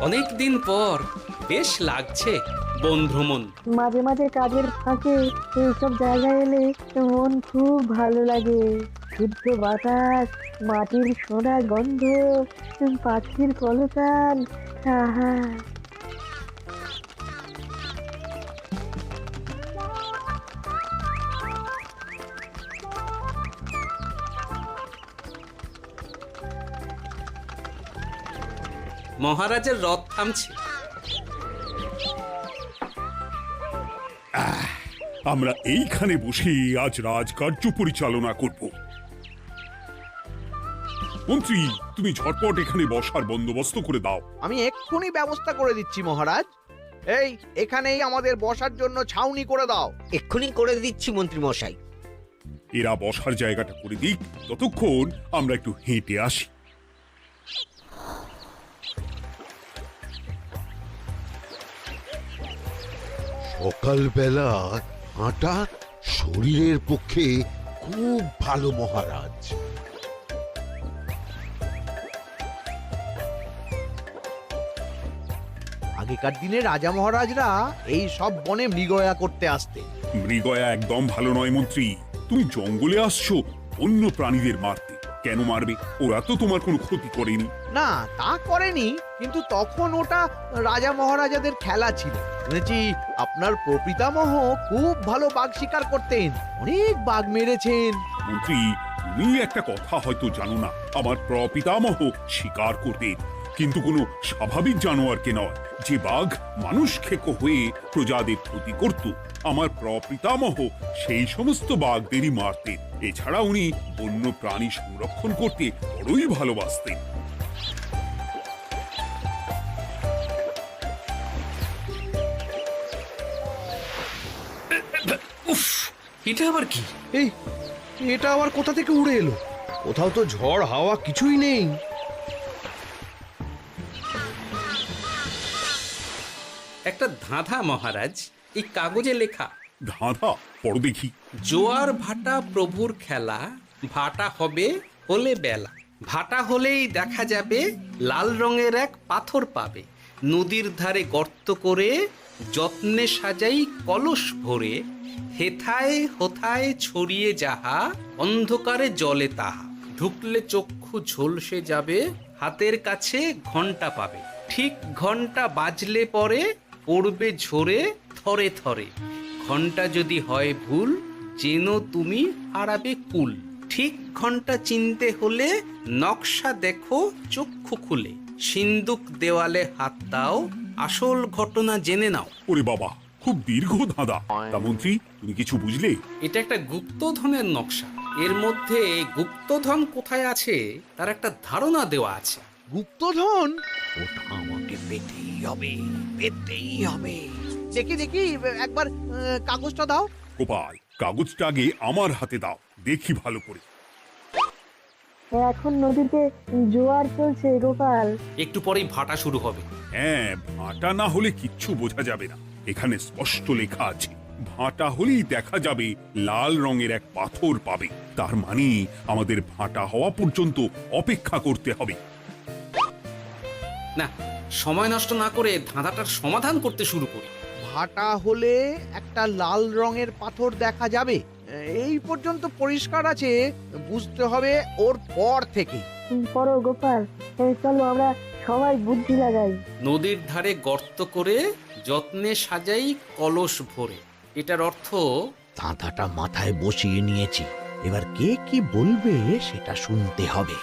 অনেক দিন পর বেশ লাগছে বন ভ্রমণ। মাঝে মাঝে কাজের ফাঁকে এইসব জায়গায় এলে মন খুব ভালো লাগে। শুদ্ধ বাতাস, মাটির সোনা গন্ধ, পাখির কলতান, আহা। মহারাজের রথ থামছে। আমরা এইখানে বসে আজ রাজকার্য পরিচালনা করব। মন্ত্রী, তুমি ঝটপট এখানে বসার বন্দোবস্ত করে দাও। আমি এক্ষুনি ব্যবস্থা করে দিচ্ছি মহারাজ। এই এখানেই আমাদের বসার জন্য ছাউনি করে দাও। এক্ষুনি করে দিচ্ছি মন্ত্রী মশাই। এরা বসার জায়গাটা করে দিক, ততক্ষণ আমরা একটু হেঁটে আসি। সকালবেলা হাঁটা শরীরের পক্ষে খুব ভালো মহারাজ। আগেকার দিনে রাজা মহারাজরা এই সব বনে মৃগয়া করতে আসতেন। মৃগয়া একদম ভালো নয় মন্ত্রী। তুমি জঙ্গলে আসছো অন্য প্রাণীদের মারতে। কেন মারবে? ওরা তো তোমার কোনো ক্ষতি করেনি। না, তা করেনি, কিন্তু তখন ওটা রাজা মহারাজাদের খেলা ছিল। শুনেছি আপনার প্রপিতামহ খুব ভালো বাঘ শিকার করতেন, অনেক বাঘ মেরেছেন। মন্ত্রী, তুমি একটা কথা হয়তো জানো না। আমার প্রপিতামহ শিকার করতেন, কিন্তু কোনো স্বাভাবিক জানোয়ারকে নয়। যে বাঘ মানুষ খেকো হয়ে প্রজাদের ক্ষতি করত, আমার প্রপিতামহ সেই সমস্ত বাঘদেরই মারতেন। এছাড়া উনি বন্য প্রাণী সংরক্ষণ করতে বড়ই ভালোবাসতেন। উফ, এটা আবার কি? এই এটা আবার কোথা থেকে উড়ে এলো? কোথাও তো ঝড় হাওয়া কিছুই নেই। একটা ধাঁধা মহারাজ, এই কাগজে লেখা। ধাঁধা? পড়ো দেখি। জোয়ার ভাটা প্রভুর খেলা, ভাটা হবে হলে বেলা। ভাটা হলেই দেখা যাবে লাল রঙের এক পাথর পাবে। নদীর ধারে গর্ত করে যত্নে সাজাই কলস ভরে। হেথায় হোথায় ছড়িয়ে যাহা, অন্ধকারে জলে তাহা। ঢুকলে চক্ষু ঝলসে যাবে, হাতের কাছে ঘন্টা পাবে। ঠিক ঘন্টা বাজলে পরে পড়বে ঝরে থরে থরে। ঘন্টা যদি হয় ভুল, যেন তুমি হারাবে কুল। ঠিক ঘন্টা চিনতে হলে নকশা দেখো চক্ষু খুলে। সিন্দুক দেওয়ালে হাত দাও, আসল ঘটনা জেনে নাও। ওরে বাবা, খুব দীর্ঘ ধাঁধা। তা মন্ত্রী, তুমি কিছু বুঝলে? এটা একটা গুপ্তধনের নকশা। এর মধ্যে গুপ্তধন কোথায় আছে তার একটা ধারণা দেওয়া আছে। গুপ্তধন? ওটা আমাকে পেতেই হবে, পেতেই হবে। দেখি দেখি, একবার কাগজটা দাও। গোপাল, কাগজটা আগে আমার হাতে দাও, দেখি ভালো করে। এখন নদীতে জোয়ার চলছে গোপাল। একটু পরেই ভাটা শুরু হবে। হ্যাঁ, ভাটা না হলে কিচ্ছু বোঝা যাবে না। এখানে স্পষ্ট লেখা আছে, ভাটা হলেই দেখা যাবে লাল রঙের এক পাথর পাবে। তার মানে আমাদের ভাটা হওয়া পর্যন্ত অপেক্ষা করতে হবে। না, সময় নষ্ট না করে ধাঁধাটার সমাধান করতে শুরু করি। ভাটা হলে একটা লাল রঙের পাথর দেখা যাবে, এই পর্যন্ত পরিষ্কার আছে। বুঝতে হবে ওর পর থেকে। পড়ো গোপাল, চলো আমরা সবাই বুদ্ধি লাগাই। নদীর ধারে গর্ত করে যত্নে সাজাই কলস ভরে। এটার অর্থ, ধাঁধাটা মাথায় বসিয়ে নিয়েছি, এবার কে কি বলবে সেটা শুনতে হবে।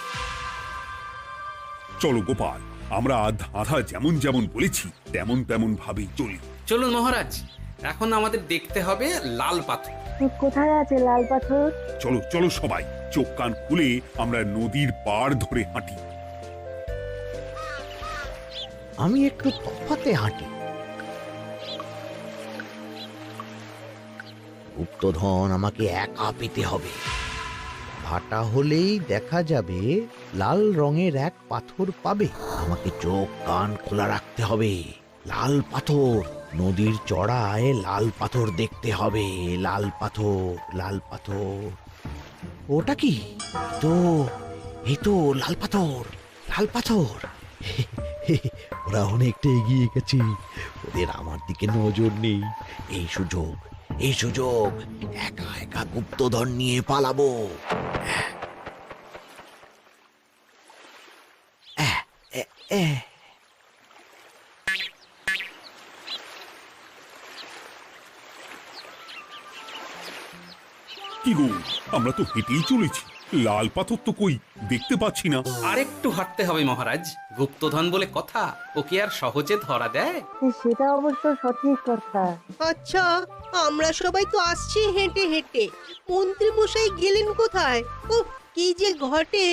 চলো গোপাল, আমরা ধাঁধা যেমন যেমন বলেছি তেমন তেমন ভাবেই চলি। চলুন মহারাজ, এখন আমাদের দেখতে হবে লাল পাথর। কোথায় আছে লাল পাথর? চলো চলো সবাই, চোখ কান খুলে আমরা নদীর পাড় ধরে হাঁটি। আমি একটু তফাতে হাঁটি। গুপ্তধন আমাকে একা পেতে হবে। ভাটা হলেই দেখা যাবে লাল রঙের এক পাথর পাবে। আমাকে চোখ কান খোলা রাখতে হবে। লাল পাথর, নদীর চড়ায় লাল পাথর দেখতে হবে। লাল পাথর, লাল পাথর। ওটা কি? তো এই তো লাল পাথর, লাল পাথর। আমরা অনেকটা এগিয়ে গেছি, ওদের আমার দিকে নজর নেই। এই সুযোগ, এই সুযোগ, একা একা গুপ্তধন নিয়ে পালাবো। আহ, এ, এ। কি গো, আমরা তো হেঁটেই চলেছি, লাল পাথর তো কই দেখতে পাচ্ছি না। আরেকটু হাঁটতে হবে মহারাজ, গুপ্তধন বলে কথা, ওকে আর সহজে ধরা দেয়? সেটা অবশ্য সঠিক কথা। আচ্ছা, আমরা সবাই তো আসছি হেঁটে হেঁটে, মন্ত্রী মশাই গেলেন কোথায়? ও কি যে ঘটে!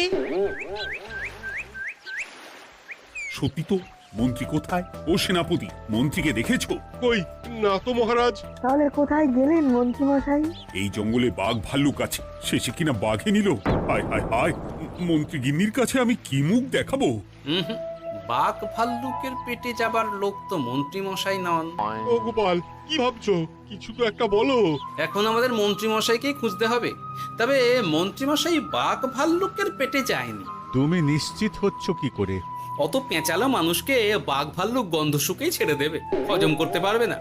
সত্যি তো, মন্ত্রী কোথায়? ও সেনাপতি, মন্ত্রীকে দেখেছো? কই না তো মহারাজ। তাহলে কোথায় গেলেন মন্ত্রী মশাই? এই জঙ্গলে বাঘ ভাল্লুক আছে, শেষে কিনা বাঘে নিল। হায় হায় হায়, মন্ত্রী গিন্নির কাছে আমি কি মুখ দেখাবো? হুম, বাঘ ভাল্লুকের পেটে যাবার লোক তো মন্ত্রী মশাই নন। ও গোপাল, কি ভাবছো? কিছু তো একটা বলো। এখন আমাদের মন্ত্রী মশাইকেই খুঁজতে হবে। তবে মন্ত্রী মশাই বাঘ ভাল্লুকের পেটে যায়নি। তুমি নিশ্চিত হচ্ছ কি করে? অত পেঁচালো মানুষকে বাঘ ভাল্লুক গন্ধ শুকেই ছেড়ে দেবে, হজম করতে পারবে না।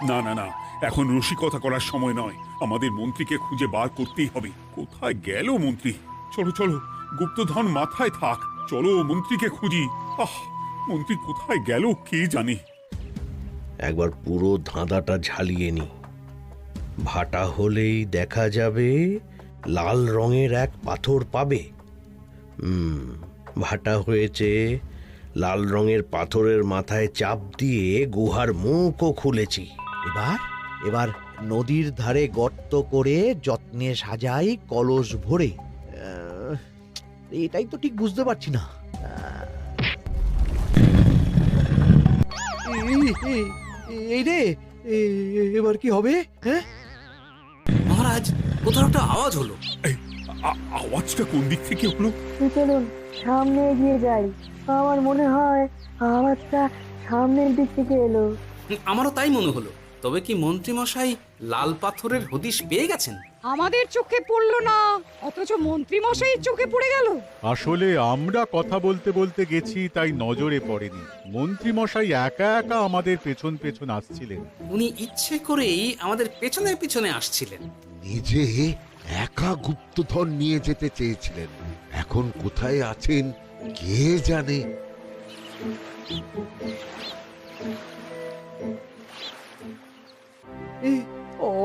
না না না, এখন রসিকতা করার সময় নয়, আমাদের মন্ত্রীকে খুঁজে বার করতেই হবে। কোথায় গেল মন্ত্রী? চলো চলো, গুপ্তধন মাথায় থাক, চলো মন্ত্রীকে খুঁজি। আহ, মন্ত্রী কোথায় গেল কে জানে। একবার পুরো ধাঁধাটা ঝালিয়ে নি। ভাটা হলেই দেখা যাবে লাল রঙের এক পাথর পাবে। ভাটা হয়েছে, লাল রঙের পাথরের মাথায় চাপ দিয়ে গুহার মুখও খুলেছি। এবার এবার নদীর ধারে গর্ত করে যত্নে সাজাই কলস ভরে। এটাই তো ঠিক বুঝতে পারছি না। এই রে, এবার কি হবে? হ্যাঁ, মহারাজ, কোথাও একটা আওয়াজ হলো। এই, আওয়াজটা কোন দিক থেকে হলো? চলুন সামনে এগিয়ে যাই। আমার মনে হয় আওয়াজটা সামনের দিক থেকে এলো। আমারও তাই মনে হলো। তবে কি মন্ত্রী মশাই লাল পাথরের হদিশ পেয়ে গেছেন? আমাদের চোখে পড়লো না, অথচ মন্ত্রী মশাইয়ের চোখে পড়ে গেল। আসলে আমরা কথা বলতে বলতে গেছি, তাই নজরে পড়েনি। মন্ত্রী মশাই একা একা আমাদের পেছন পেছন আসছিলেন। উনি ইচ্ছে করেই আমাদের পেছনে পেছনে আসছিলেন। নিজে একা গুপ্তধন নিয়ে যেতে চেয়েছিলেন, এখন কোথায় আছেন কে জানে।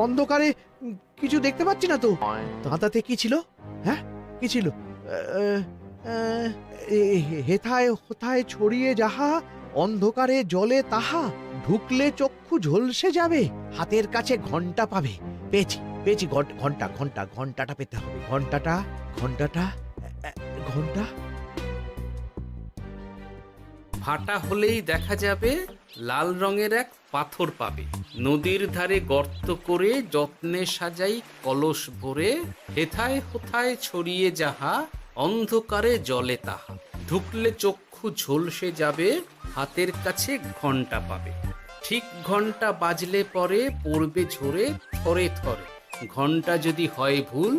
অন্ধকারে কিছু দেখতে পাচ্ছি না তো। দাঁতাতে কি ছিল? হ্যাঁ, কি ছিল? হেথায় হোথায় ছড়িয়ে যাহা, অন্ধকারে জলে তাহা, ঢুকলে চক্ষু ঝলসে যাবে, হাতের কাছে ঘন্টা পাবে। পেয়েছি পেয়েছি, ঘন্টা ঘন্টা ঘন্টাটা পেতে হবে। ঘন্টাটা ঘন্টাটা ঘন্টা। ভাটা হলেই দেখা যাবে লাল রঙের এক পাথর পাবে, নদীর ধারে গর্ত করে যত্নে সাজাই কলস ভরে, হেথায় হোথায় ছড়িয়ে যাহা, অন্ধকারে জলে তাহা, ঢুকলে চক্ষু ঝলসে যাবে, হাতের কাছে ঘন্টা পাবে। ঠিক ঘন্টা বাজলে পরে পড়বে ঝরে থরে থরে, ঘন্টা যদি হয় ভুল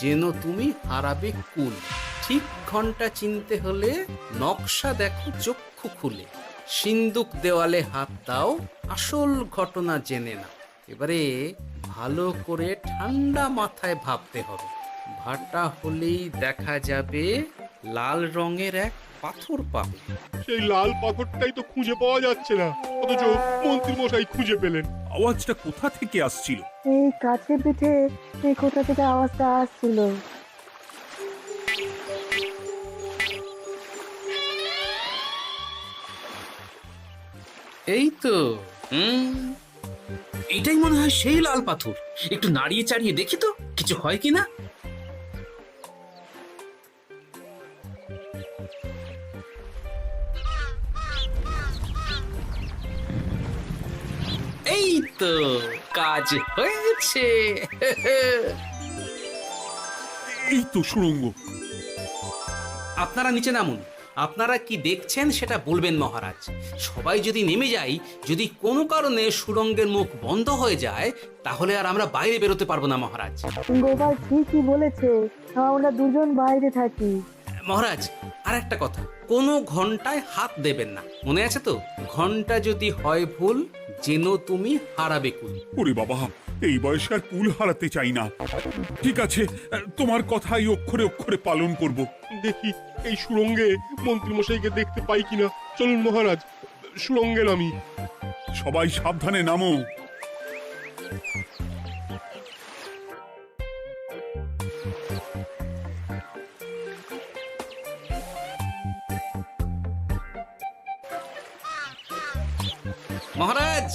যেন তুমি হারাবে কুল। ঠিক ঘন্টা চিনতে হলে নকশা দেখো চক্ষু খুলে, সিন্দুক দেওয়ালে হাত দাও, আসল ঘটনা জেনে নাও। এবারে ভালো করে ঠান্ডা মাথায় ভাবতে হবে। ভাটা হলেই দেখা যাবে লাল রঙের এক পাথর পাবে। সেই লাল পাথরটাই তো খুঁজে পাওয়া যাচ্ছে না, অথচ মন্ত্রী মশাই খুঁজে পেলেন। আওয়াজটা কোথা থেকে আসছিল? এই কাছে পিঠে এই কোথা থেকে আওয়াজটা আসছিল। এই তো, এটাই মনে হয় সেই লাল পাথর। একটু নাড়িয়ে চাড়িয়ে দেখি তো কিছু হয় কিনা। এই তো, কাজ হয়েছে। এই তো সুড়ঙ্গ। আপনারা নিচে নামুন। আপনারা কি দেখছেন সেটা বলবেন মহারাজ। সবাই যদি নেমে যাই, যদি কোনো কারণে সুড়ঙ্গের মুখ বন্ধ হয়ে যায়, তাহলে আর আমরা বাইরে বেরোতে পারবো না মহারাজ। গোপাল ঠিকই বলেছে, আমরা দুজন বাইরে থাকি। মহারাজ, আর একটা কথা, কোনো ঘন্টায় হাত দেবেন না, মনে আছে তো? ঘন্টা যদি হয় ভুল, যেন তুমি হারাবে কুল। ওরে বাবা, এই বয়সে আর কুল হারাতে চাই না। ঠিক আছে, তোমার কথাই অক্ষরে অক্ষরে পালন করব। দেখি এই সুরঙ্গে মন্ত্রীমশাইকে দেখতে পাই কিনা। চলুন মহারাজ, সুরঙ্গে নামি। সবাই সাবধানে নামো। মহারাজ,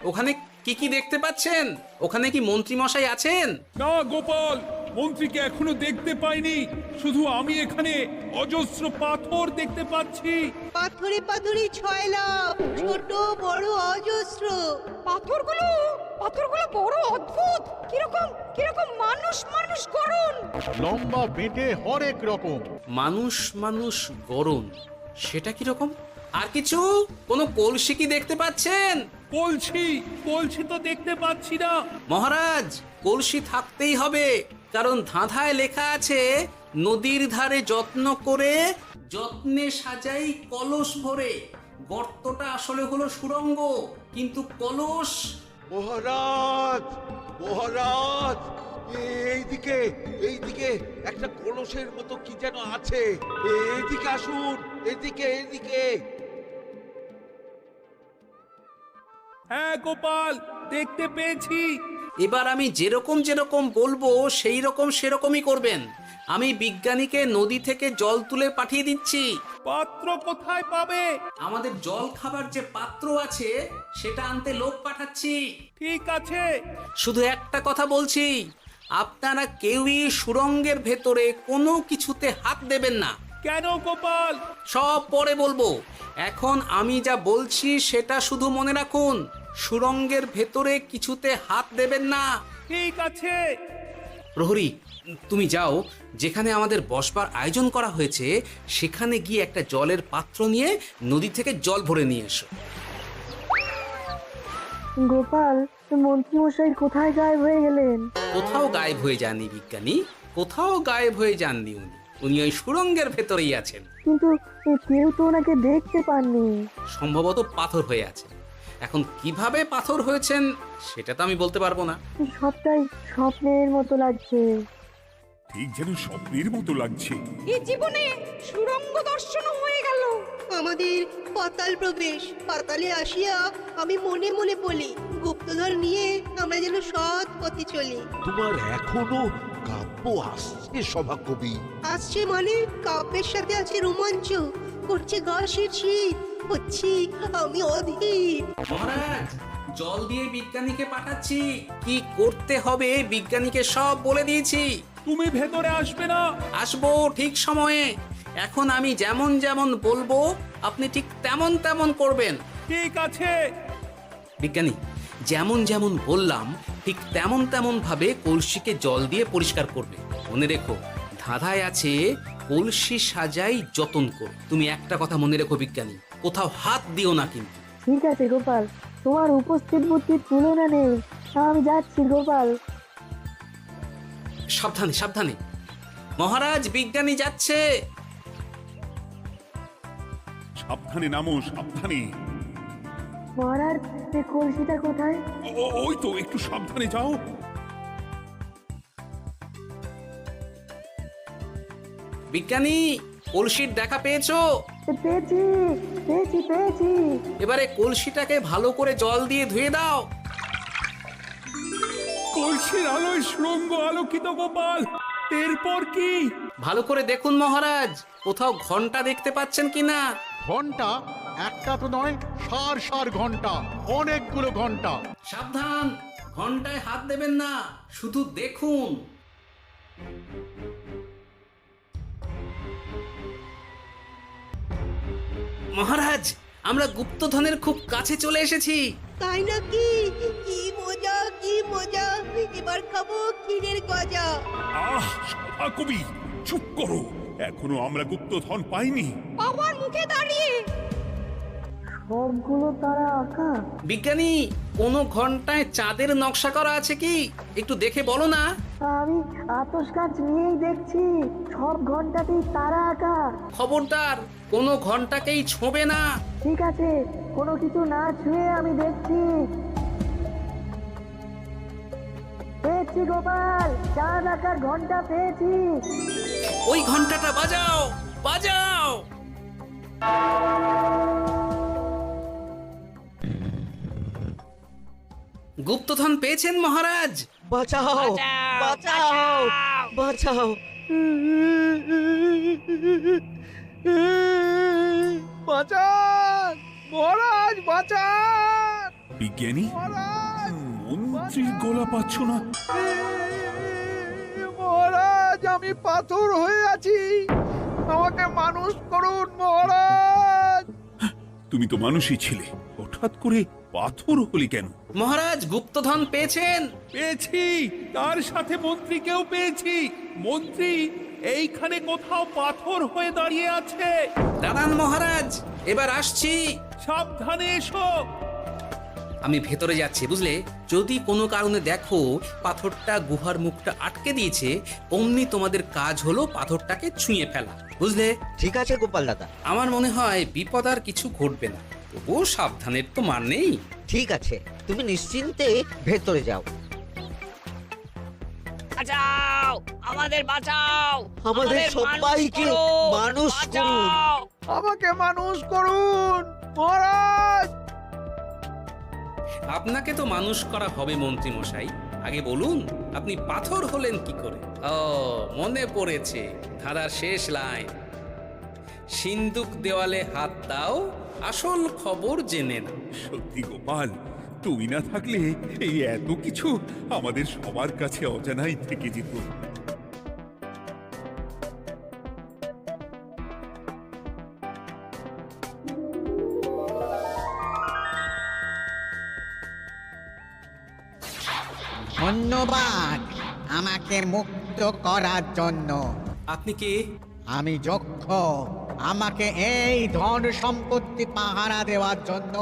ওখানে কি কি দেখতে পাচ্ছেন? ওখানে কি মন্ত্রী মশাই আছেন? না গোপাল, মন্ত্রীকে এখনো দেখতে পাইনি। শুধু আমি এখানে অজস্র পাথর দেখতে পাচ্ছি। পাথরে পাথরে ছয় লাভ, ছোট বড় অজস্র। পাথরগুলো বড় অদ্ভুত, কিরকম কিরকম মানুষ মানুষ গড়ন। লম্বা বেঁটে হরেক রকম। মানুষ মানুষ গরম, সেটা কি রকম? আর কিছু? কোনো কলসি কি দেখতে পাচ্ছেন? কলসি তো দেখতে পাচ্ছি না। মহারাজ, কলসি থাকতেই হবে, কারণ ধাঁধায় লেখা আছে নদীর ধারে যত্ন করে যত্নে সাজাই কলস ভরে। গর্তটা আসলে হলো সুড়ঙ্গ, কিন্তু কলস। মহারাজ, মহারাজ, এইদিকে এইদিকে একটা কলসের মতো কি যেন আছে। এইদিকে আসুন, এদিকে এদিকে। হ্যাঁ গোপাল, দেখতে পেয়েছি। এবার আমি যেরকম যেরকম বলবো সেই রকম সেরকমই করবেন। আমি বিজ্ঞানীকে নদী থেকে জল তুলে পাঠিয়ে দিচ্ছি। পাত্র কোথায় পাবে? আমাদের জল খাবার যে পাত্র আছে সেটা আনতে লোক পাঠাচ্ছি। ঠিক আছে। শুধু একটা কথা বলছি, আপনারা কেউই সুড়ঙ্গের ভেতরে কোনো কিছুতে হাত দেবেন না। কেন গোপাল? সব পরে বলবো, এখন আমি যা বলছি সেটা শুধু মনে রাখুন। সুড়ঙ্গের ভেতরে কিছুতে হাত দেবেন না। ঠিক আছে। প্রহরী, তুমি যাও, যেখানে আমাদের বসবার আয়োজন করা হয়েছে সেখানে গিয়ে একটা জলের পাত্র নিয়ে নদী থেকে জল ভরে নিয়ে এসো। গোপাল, মন্ত্রী মশাই কোথায় গায়েব হয়ে গেলেন? কোথাও গায়েব হয়ে যাননি বিজ্ঞানী, কোথাও গায়েব হয়ে যাননি উনি ওই সুড়ঙ্গের ভেতরেই আছেন। কিন্তু কেউ তো ওনাকে দেখতে পাননি। সম্ভবত পাথর হয়ে আছে। এখন কিভাবে পাথর হয়েছেন সেটা তো আমি বলতে পারবো না। সবটাই স্বপ্নের মতো লাগছে। ঠিক যেন স্বপ্নের মতো লাগছে। এই জীবনে সুরঙ্গ দর্শন হয়ে গেল। আমাদের পাতাল প্রবেশ। পাতালে আসিয়া আমি মনে মনে বলি, গুপ্তধর নিয়ে আমরা যেন সৎ পথে চলি। তোমার এখনো কাব্য আসছে সভাকবি? আসছে মানে কাব্যের সাথে আছে রোমাঞ্চ, করছে গা শীত, হচ্ছি আমি অধীর। মহারাজ, জল দিয়ে বিজ্ঞানীকে পাঠাচ্ছি। কি করতে হবে বিজ্ঞানীকে সব বলে দিয়েছি। তুমি ভেতরে আসবে না? আসবো ঠিক সময়ে। এখন আমি যেমন যেমন বলবো আপনি ঠিক তেমন তেমন করবেন। ঠিক আছে। বিজ্ঞানী, যেমন যেমন বললাম ঠিক তেমন তেমন ভাবে কলসিকে জল দিয়ে পরিষ্কার করবে। মনে রেখো, ধাঁধায় আছে কলসি সাজাই যতন কর। তুমি একটা কথা মনে রেখো বিজ্ঞানী, কোথাও হাত দিও না কিন্তু। ঠিক আছে গোপাল, তোমার উপস্থিত বুদ্ধির তুলনা নেই। আমি যাচ্ছি গোপাল। সাবধানে সাবধানে। মহারাজ, বিজ্ঞানী যাচ্ছে। সাবধানে নামো, সাবধানে। মহারাজ, এই কলসিটা কোথায়? ওই তো, একটু সাবধানে যাও। বিজ্ঞানী, কলসির দেখা পেয়েছো? পেয়েছি পেয়েছি পেয়েছি। এবারে কলসিটাকে ভালো করে জল দিয়ে ধুয়ে দাও। কলসির আলোয় সুড়ঙ্গ আলোকিত গোপাল। এরপর কি? ভালো করে দেখুন মহারাজ, কোথাও ঘন্টা দেখতে পাচ্ছেন কিনা? ঘন্টা? একটা তো নয়, সার সার ঘন্টা, অনেকগুলো ঘন্টা। সাবধান, ঘন্টায় হাত দেবেন না, শুধু দেখুন। মহারাজ, আমরা গুপ্তধনের খুব কাছে চলে এসেছি। তাই নাকি? কি মজা কি মজা, এবার খাবো ক্ষীরের গজা। আহ, সভাকবি চুপ করো। এখনো আমরা গুপ্তধন পাইনি। বাবার মুখে দাঁড়িয়ে সবগুলো তারা আঁকা। বিজ্ঞানী, কোনো ঘন্টায় চাঁদের নকশা করা আছে কি একটু দেখে বলো না। আমি আতস কাজ নিয়েই দেখছি, সব ঘন্টাতেই তারা আঁকা। খবরদার কোনো ঘন্টাকেই ছোঁবে না। ঠিক আছে, কোনো কিছু না ছুঁয়ে আমি দেখছি। পেয়েছি গোপাল, চাঁদ আঁকার ঘন্টা পেয়েছি। ওই ঘন্টাটা বাজাও, বাজাও। গুপ্তধন পেয়েছেন মহারাজ? বাঁচাও, বাঁচাও, বাঁচাও। বাঁচান মহারাজ, বাঁচান বিজ্ঞানী, মহারাজ, মন্ত্রীর গলা পাচ্ছ না? মহারাজ, আমি পাথর হয়ে আছি, আমাকে মানুষ করুন মহারাজ। তুমি তো মানুষই ছিলে, হঠাৎ করে পাথর হলি কেন? মহারাজ গুপ্তধন পেয়েছেন? পেয়েছি, তার সাথে মন্ত্রীকেও পেয়েছি। মন্ত্রী এইখানে কোথাও পাথর হয়ে দাঁড়িয়ে আছে। দাঁড়ান মহারাজ, এবার আসছি। সাবধানে এসো। আমি ভেতরে যাচ্ছি, বুঝলে? যদি কোনো কারণে দেখো পাথরটা গুহার মুখটা আটকে দিয়েছে, অমনি তোমাদের কাজ হলো পাথরটাকে ছুঁয়ে ফেলা, বুঝলে? ঠিক আছে গোপাল দাদা। আমার মনে হয় বিপদ আর কিছু ঘটবে না, তবুও সাবধানের তো মান নেই। ঠিক আছে, তুমি নিশ্চিন্তে ভেতরে যাও। বাঁচাও, আমাদের বাঁচাও, আমাদের সবাইকে মানুষ করুন। আমাকে মানুষ করুন মহারাজ। আপনাকে তো মানুষ করা হবে মন্ত্রী মশাই। আগে বলুন আপনি পাথর হলেন কি করে? ও, মনে পড়েছে, ধারার শেষ লাইন, সিন্দুক দেওয়ালে হাত দাও, আসল খবর জেনে না। সত্যি গোপাল, তুমি না থাকলে এই এত কিছু আমাদের সবার কাছে অজানাই থেকে যেত। ধন্যবাদ আমাকে মুক্ত করার জন্য। আপনি কে? আমি যক্ষ। আমাকে এই ধন সম্পত্তি পাহারা দেওয়ার জন্য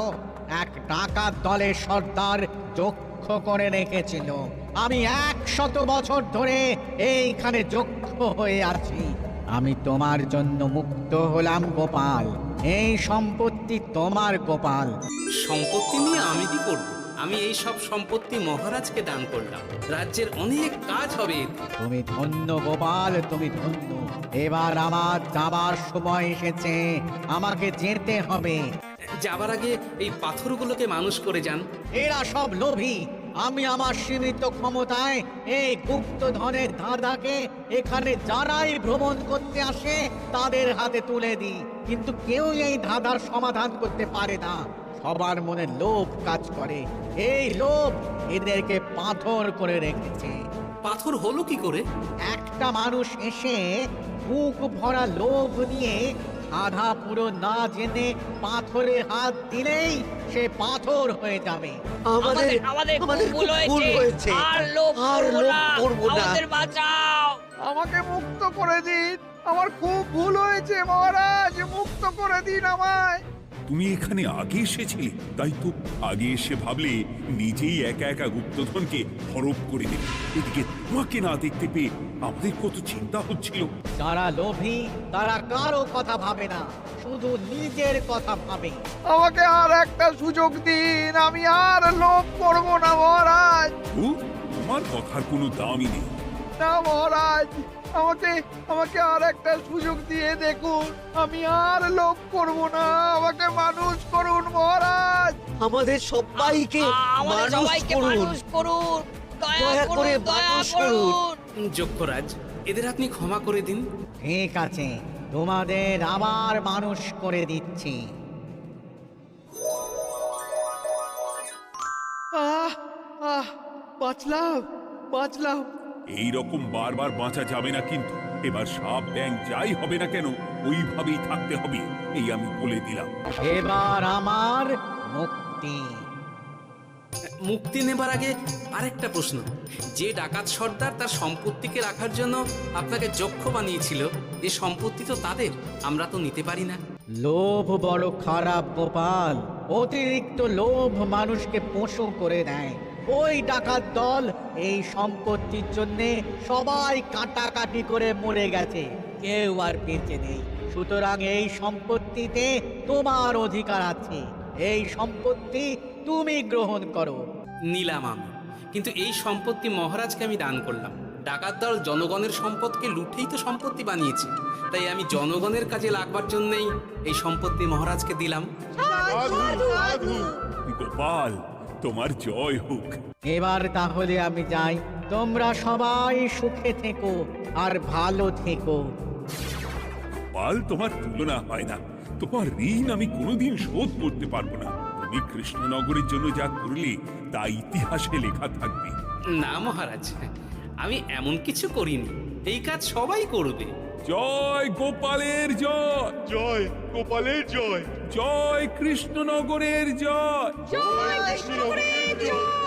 এক ডাকাত দলের সর্দার যক্ষ করে রেখেছিল। আমি 100 বছর ধরে এইখানে যক্ষ হয়ে আছি। আমি তোমার জন্য মুক্ত হলাম গোপাল। এই সম্পত্তি তোমার গোপাল। সম্পত্তি নিয়ে আমি কি করব? আমি এই সব সম্পত্তি মহারাজকে দান করলাম, রাজ্যের অনেক কাজ হবে। তুমি ধন্য গোপাল, তুমি ধন্য। এবার আমার যাবার সময় এসেছে, আমাকে যেতে হবে। যাবার আগে এই পাথরগুলোকে মানুষ করে যান। এরা সব লোভী। আমি আমার সীমিত ক্ষমতায় এই গুপ্তধনের ধাঁধাকে এখানে যারাই ভ্রমণ করতে আসে তাদের হাতে তুলে দিই, কিন্তু কেউ এই ধাঁধার সমাধান করতে পারে না। সবার মনে লোভ কাজ করে, এই লোভ এদেরকে পাথর করে রেখেছে। পাথর হলো কি করে? একটা মানুষ এসে বুক ভরা লোভ নিয়ে আধা পুরো না জেনে পাথরে হাত দিলেই সে পাথর হয়ে যাবে। আমাদের ভুল হয়েছে, আর লোভ করবো না, আমাদের বাঁচাও। আমাকে মুক্ত করে দিন, আমার খুব ভুল হয়েছে মহারাজ, মুক্ত করে দিন আমায়। তুমি এখানে আগে এসেছিলে, তাই তো আগে এসে ভাবলে নিজেই একা একা গুপ্তধনকে হরপ করে দেবে। এদিকে তোমাকে না দেখতে পেয়ে আমাদের কত চিন্তা হচ্ছিল। যারা লোভী তারা কারো কথা ভাবে না, শুধু নিজের কথা ভাবে। আমাকে আর একটা সুযোগ দিন, আমি আর লোভ করব না মহারাজ। ও, তোমার কথার কোনো দামই নেই। না মহারাজ, আমাকে আর একটা সুযোগ দিয়ে দেখুন, আমি আর লোভ করব না, আমাকে মানুষ করুন মহারাজ। আমাদের সবাইকে মানুষ করুন, দয়া করে মানুষ করুন। যক্ষরাজ, এদের আপনি ক্ষমা করে দিন। ঠিক আছে, তোমাদের আবার মানুষ করে দিচ্ছি। বাঁচলাম। এই রকম বারবার বাঁচা যাবে না কিন্তু। এবার সাপ ব্যাং যাই হবে না কেন ওইভাবেই থাকতে হবে, এই আমি বলে দিলাম। এবার আমার মুক্তি। মুক্তি নেবার আগে আরেকটা প্রশ্ন, যে ডাকাত সর্দার তার সম্পত্তিকে রাখার জন্য আপনাকে যক্ষ বানিয়েছিল, এই সম্পত্তি তো তাদের, আমরা তো নিতে পারি না। লোভ বড় খারাপ গোপাল, অতিরিক্ত লোভ মানুষকে পশু করে দেয়। ওই ডাকাত দল এই সম্পত্তির জন্য সবাই কাটাকাটি করে মরে গেছে, কেউ আর বেঁচে নেই। সুতরাং এই সম্পত্তিতে তোমার অধিকার আছে, এই সম্পত্তি তুমি গ্রহণ করো। নিলাম আমি, কিন্তু এই সম্পত্তি মহারাজকে আমি দান করলাম। ডাকাত দল জনগণের সম্পদকে লুঠেই তো সম্পত্তি বানিয়েছে, তাই আমি জনগণের কাজে লাগবার জন্যই এই সম্পত্তি মহারাজকে দিলাম। সাধু সাধু গোপাল, তোমার জয় হোক। এবার তাহলে আমি যাই, তোমরা সবাই সুখে থেকো আর ভালো থেকো। গোপাল, তোমার তুলনা হয় না। তোমার ঋণ আমি কোনোদিন শোধ করতে পারবো না। তুমি কৃষ্ণনগরের জন্য যা করলে তা ইতিহাসে লেখা থাকবে। না মহারাজ, আমি এমন কিছু করিনি, এই কাজ সবাই করবে। জয় গোপালের জয়, জয় গোপালের জয়, জয় কৃষ্ণনগরের জয়। জয় কৃষ্ণনগরের জয়।